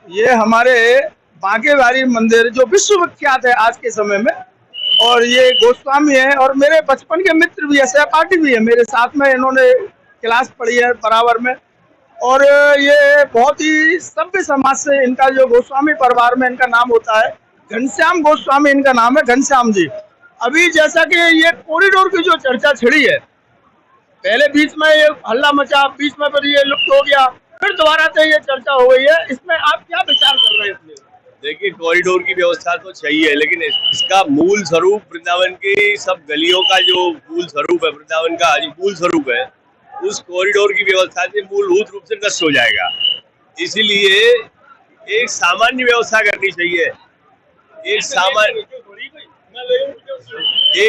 ये हमारे बांके बिहारी मंदिर जो विश्व विख्यात है आज के समय में, और ये गोस्वामी है और मेरे बचपन के मित्र भी है, सहपाठी भी है मेरे साथ में, इन्होंने क्लास पढ़ी है बराबर में। और ये बहुत ही सभ्य समाज से इनका जो गोस्वामी परिवार में इनका नाम होता है, घनश्याम गोस्वामी इनका नाम है, घनश्याम जी। अभी जैसा कि ये कॉरिडोर की जो चर्चा छिड़ी है, पहले बीच में ये हल्ला मचा, बीच में फिर ये लुप्त हो गया, फिर दोबारा से ये चर्चा हो गई है, इसमें आप क्या विचार कर रहे हैं इसमें? देखिए, कॉरिडोर की व्यवस्था तो चाहिए, लेकिन इसका मूल स्वरूप वृंदावन की सब गलियों का जो मूल स्वरूप है, वृंदावन का जो मूल स्वरूप है, उस कॉरिडोर की व्यवस्था से मूलभूत रूप से नष्ट हो जाएगा। इसीलिए एक सामान्य व्यवस्था करनी चाहिए। एक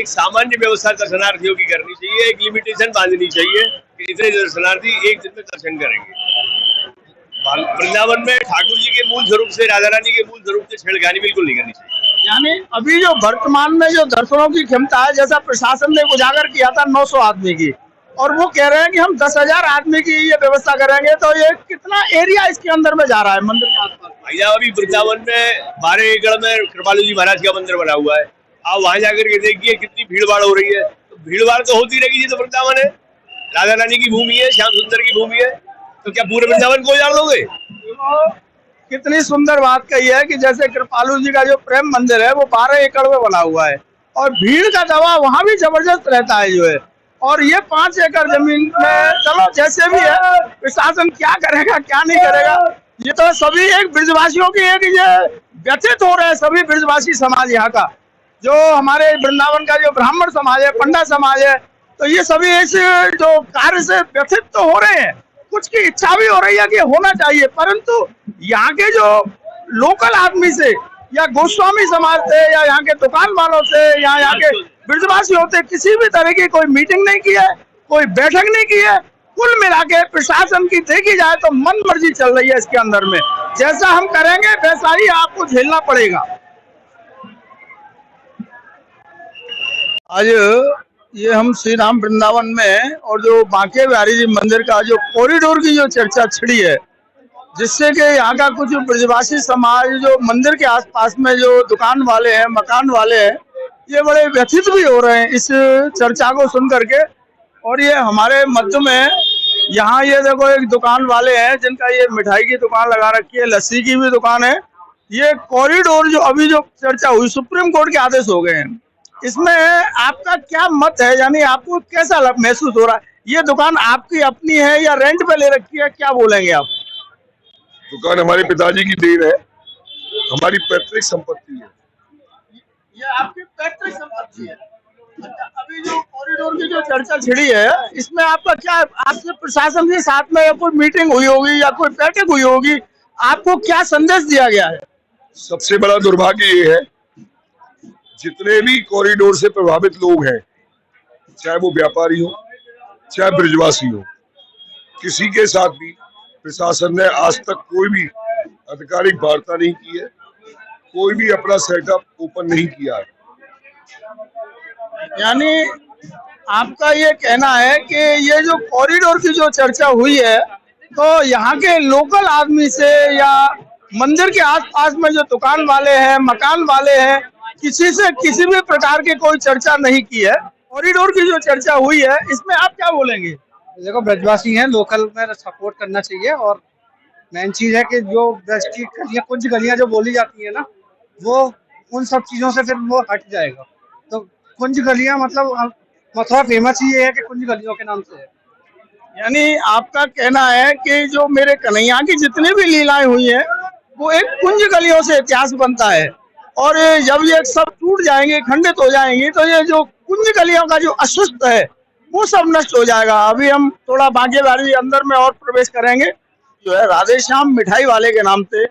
सामान्य व्यवस्था दर्शनार्थियों की करनी चाहिए। एक लिमिटेशन बांधनी चाहिए कि इतने दर्शनार्थी एक दिन में दर्शन करेंगे। वृंदावन में ठाकुर जी के मूल स्वरूप से, राधा रानी के मूल स्वरूप से छेड़खानी बिल्कुल नहीं करनी चाहिए। यानी अभी जो वर्तमान में जो दर्शनों की क्षमता है, जैसा प्रशासन ने उजागर किया था 900 आदमी की, और वो कह रहे हैं कि हम 10,000 आदमी की ये व्यवस्था करेंगे, तो ये कितना एरिया इसके अंदर में जा रहा है मंदिर के आसपास? भैया, अभी वृंदावन में 12 एकड़ में कृपालु जी महाराज का मंदिर बना हुआ है। आप वहां जाकर के देखिए कितनी भीड़ भाड़ हो रही है। तो भीड़ भाड़ तो होती रहेगी, ये तो वृंदावन है, राधा रानी की भूमि है, श्याम सुंदर की भूमि है, तो क्या पूरे वृंदावन को उजाड़ दोगे? कितनी सुंदर बात कही है कि जैसे कृपालु जी का जो प्रेम मंदिर है वो 12 एकड़ में बना हुआ है, और भीड़ का दबाव वहां भी जबरदस्त रहता है जो है, और ये 5 एकड़ जमीन में, चलो जैसे भी है, प्रशासन क्या करेगा क्या नहीं करेगा, ये तो सभी एक ब्रजवासियों की एक ये व्यथित हो रहे हैं, सभी ब्रजवासी समाज यहाँ का, जो हमारे वृंदावन का जो ब्राह्मण समाज है, पंडा समाज है, तो ये सभी इस जो कार्य से व्यथित तो हो रहे हैं। कुछ की इच्छा भी हो रही है कि होना चाहिए, परंतु यहाँ के जो लोकल आदमी से या गोस्वामी समाज से या यहाँ के दुकान वालों से या यहाँ के ब्रजवासियों से किसी भी तरह की कोई मीटिंग नहीं की है, कोई बैठक नहीं की है। कुल मिला के प्रशासन की देखी जाए तो मन मर्जी चल रही है इसके अंदर में, जैसा हम करेंगे वैसा ही आपको झेलना पड़ेगा। आज ये हम श्री राम वृंदावन में और जो बांके बिहारी जी मंदिर का जो कॉरिडोर की जो चर्चा छिड़ी है, जिससे कि यहाँ का कुछ ब्रजवासी समाज जो मंदिर के आसपास में जो दुकान वाले हैं, मकान वाले हैं, ये बड़े व्यथित भी हो रहे हैं इस चर्चा को सुन करके। और ये हमारे मध्य में यहाँ ये देखो एक दुकान वाले हैं जिनका ये मिठाई की दुकान लगा रखी है, लस्सी की भी दुकान है। ये कॉरिडोर जो अभी जो चर्चा हुई, सुप्रीम कोर्ट के आदेश हो गए हैं, इसमें आपका क्या मत है? यानी आपको कैसा महसूस हो रहा है? ये दुकान आपकी अपनी है या रेंट पे ले रखी है, क्या बोलेंगे आप? दुकान हमारे पिताजी की देन है, हमारी पैतृक संपत्ति है। ये आपकी पैतृक संपत्ति है। अच्छा, अभी जो कॉरिडोर की जो चर्चा छिड़ी है, इसमें आपका क्या, आपसे प्रशासन के साथ में कोई मीटिंग हुई होगी या कोई बैठक हुई होगी, आपको क्या संदेश दिया गया है? सबसे बड़ा दुर्भाग्य ये है, जितने भी कॉरिडोर से प्रभावित लोग हैं, चाहे वो व्यापारी हो चाहे ब्रजवासी हो, किसी के साथ भी प्रशासन ने आज तक कोई भी आधिकारिक वार्ता नहीं की है, कोई भी अपना सेटअप ओपन नहीं किया है। यानी आपका ये कहना है कि ये जो कॉरिडोर की जो चर्चा हुई है, तो यहाँ के लोकल आदमी से या मंदिर के आसपास में जो दुकान वाले हैं, मकान वाले हैं, किसी से किसी भी प्रकार की कोई चर्चा नहीं की है। कॉरिडोर की जो चर्चा हुई है, इसमें आप क्या बोलेंगे? देखो, ब्रजवासी हैं, लोकल में सपोर्ट करना चाहिए, और मेन चीज है कि जो ब्रज की गलियां, कुछ गलियां जो बोली जाती है ना, वो उन सब चीजों से फिर वो हट जाएगा। तो कुंज गलियां, मतलब मथुरा फेमस ही ये है कि कुंज गलियों के नाम से है। यानी आपका कहना है कि जो मेरे कन्हैया की जितनी भी लीलाएं हुई हैं, वो एक कुंज गलियों से इतिहास बनता है, और जब ये सब टूट जाएंगे, खंडित हो जाएंगी, तो ये जो कुंज गलियों का जो अस्तित्व है वो सब नष्ट हो जाएगा। अभी हम थोड़ा बांके बिहारी अंदर में और प्रवेश करेंगे, जो है राधे श्याम मिठाई वाले के नाम से,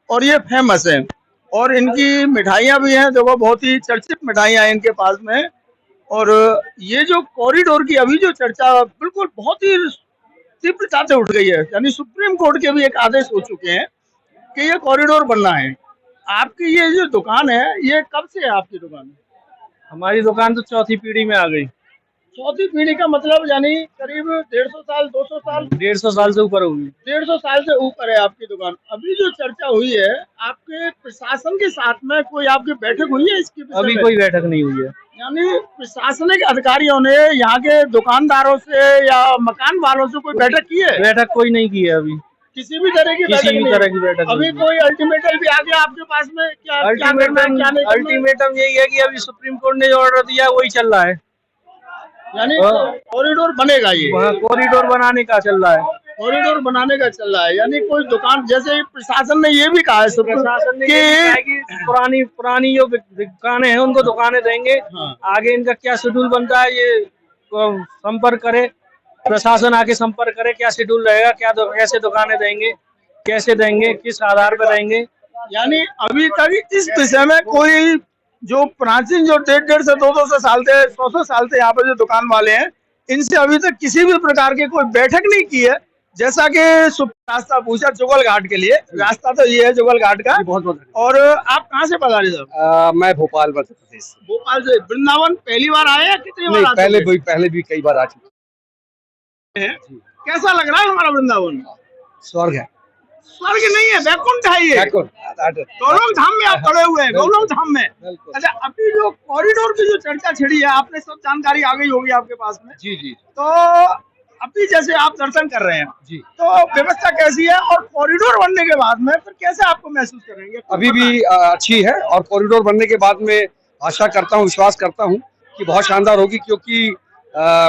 और ये फेमस है, और इनकी मिठाइयाँ भी हैं, देखो बहुत ही चर्चित मिठाइयाँ हैं इनके पास में। और ये जो कॉरिडोर की अभी जो चर्चा बिल्कुल बहुत ही तीव्रता से उठ गई है, यानी सुप्रीम कोर्ट के भी एक आदेश हो चुके हैं कि ये कॉरिडोर बनना है। आपकी ये जो दुकान है, ये कब से है आपकी दुकान? हमारी दुकान तो चौथी पीढ़ी में आ गई। चौथी पीढ़ी का मतलब यानी करीब 150 साल 200 साल 150 साल से ऊपर होगी। 150 साल से ऊपर है आपकी दुकान। अभी जो चर्चा हुई है आपके प्रशासन के साथ में, कोई आपकी बैठक हुई है इसकी विषय अभी में? कोई बैठक नहीं हुई है। यानी प्रशासनिक अधिकारियों ने यहाँ के दुकानदारों से या मकान वालों से कोई बैठक की है? बैठक कोई नहीं की है अभी, किसी भी तरह की किसी बैठक भी नहीं तरह है। की बैठक अभी नहीं कोई अल्टीमेटम भी आ गया आपके पास में? क्या क्या करना है, अल्टीमेटम क्या नहीं करना है? अल्टीमेटम यही है कि अभी सुप्रीम कोर्ट ने जो ऑर्डर दिया है वही चल रहा है। यानी कॉरिडोर बनेगा, ये वहाँ कॉरिडोर बनाने का चल रहा है। कॉरिडोर बनाने का चल रहा है। यानी कोई दुकान, जैसे प्रशासन ने ये भी कहा है प्रशासन ने ये भी कहा है कि पुरानी जो दुकानें हैं उनको दुकानें देंगे। हाँ। आगे इनका क्या शेड्यूल बनता है ये संपर्क करे, प्रशासन आके संपर्क करे, क्या शेड्यूल रहेगा, कैसे दुकानें देंगे, कैसे देंगे, किस आधार पर देंगे। यानी अभी तक इस विषय में कोई जो प्राचीन जो 150 से 200 साल से 100 साल से यहाँ पर जो दुकान वाले हैं, इनसे अभी तक किसी भी प्रकार की कोई बैठक नहीं की है। जैसा कि रास्ता पूछा जुगल घाट के लिए, रास्ता तो ये है जुगल घाट का। बहुत बहुत और आप कहाँ से पधारे साहब? मैं भोपाल मध्य प्रदेश से। भोपाल से। वृंदावन पहली बार आए या कितनी बार? नहीं, पहले भी कई बार आ चुके हैं। कैसा लग रहा है हमारा वृंदावन? स्वर्ग है। स्वर्ग नहीं है, वैकुंठ है ये। गौलोक धाम में आप खड़े हुए हैं, गौलोक धाम में। अच्छा, अभी जो कॉरिडोर की जो चर्चा छिड़ी है, आपने सब जानकारी आ गई होगी आपके पास में। जी जी। तो अभी जैसे आप दर्शन कर रहे हैं जी, तो व्यवस्था कैसी है, और कॉरिडोर बनने के बाद में फिर कैसे आपको महसूस करेंगे? अभी भी अच्छी है, और कॉरिडोर बनने के बाद में आशा करता हूँ, विश्वास करता हूँ कि बहुत शानदार होगी, क्योंकि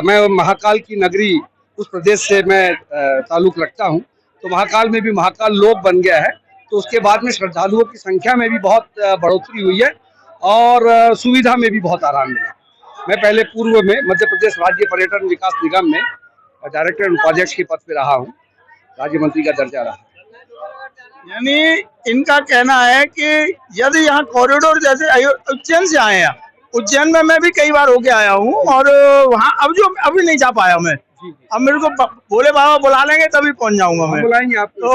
मैं महाकाल की नगरी उस प्रदेश से मैं ताल्लुक रखता हूँ। तो महाकाल में भी महाकाल लोक बन गया है, तो उसके बाद में श्रद्धालुओं की संख्या में भी बहुत बढ़ोतरी हुई है, और सुविधा में भी बहुत आराम मिला। मैं पहले पूर्व में मध्य प्रदेश राज्य पर्यटन विकास निगम में डायरेक्टर एंड प्रोजेक्ट्स के पद पे रहा हूँ, राज्य मंत्री का दर्जा रहा। यानी इनका कहना है कि यदि यहाँ कॉरिडोर, जैसे उज्जैन से आए हैं, उज्जैन में मैं भी कई बार होके आया हूँ, और वहाँ अभी नहीं जा पाया मैं। अब मेरे को भोले बाबा बुला लेंगे तभी पहुंच जाऊंगा मैं। बुलाएंगे आप। तो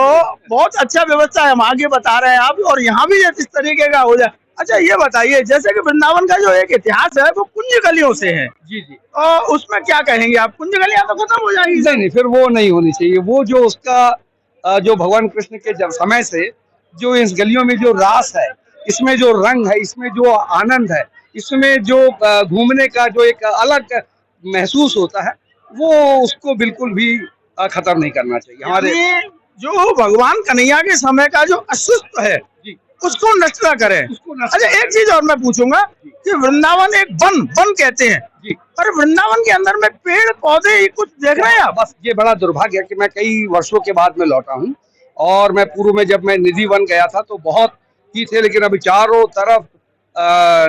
बहुत अच्छा व्यवस्था है, हम आगे बता रहे हैं आप, और यहाँ भी इस तरीके का हो जाए। अच्छा, ये बताइए, जैसे कि वृंदावन का जो एक इतिहास है वो कुंज गलियों से है। जी जी। और उसमें क्या कहेंगे आप? कुंज गलियां तो खत्म हो जाएंगी। नहीं, फिर वो नहीं होनी चाहिए। वो जो उसका जो भगवान कृष्ण के जब समय से जो इस गलियों में जो रास है, इसमें जो रंग है, इसमें जो आनंद है, इसमें जो घूमने का जो एक अलग महसूस होता है, वो उसको बिल्कुल भी खत्म नहीं करना चाहिए। हमारे जो भगवान कन्हैया के समय का जो अस्तित्व है उसको नष्ट न करें। अच्छा, एक चीज और मैं पूछूंगा कि वृंदावन एक वन कहते हैं, पर वृंदावन के अंदर में पेड़ पौधे कुछ देख रहे हैं आप? बस ये बड़ा दुर्भाग्य है कि मैं कई वर्षों के बाद में लौटा हूँ, और मैं पूर्व में जब मैं निधि वन गया था तो बहुत ही थे, लेकिन अभी चारों तरफ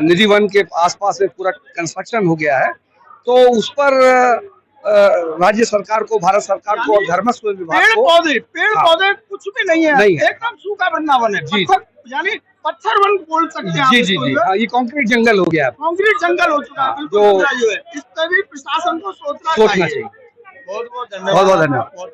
निधि वन के आसपास में पूरा कंस्ट्रक्शन हो गया है। तो उस पर राज्य सरकार को, भारत सरकार को और धर्मस्व विभाग को पेड़ पौधे कुछ भी नहीं है, एकदम सूखा वृंदावन है। जी, यानी पत्थर वन बोल सकते हैं। जी जी जी। ये कंक्रीट जंगल हो गया है, कंक्रीट जंगल हो चुका है। जो इस पर भी प्रशासन को सोचना चाहिए। बहुत बहुत धन्यवाद।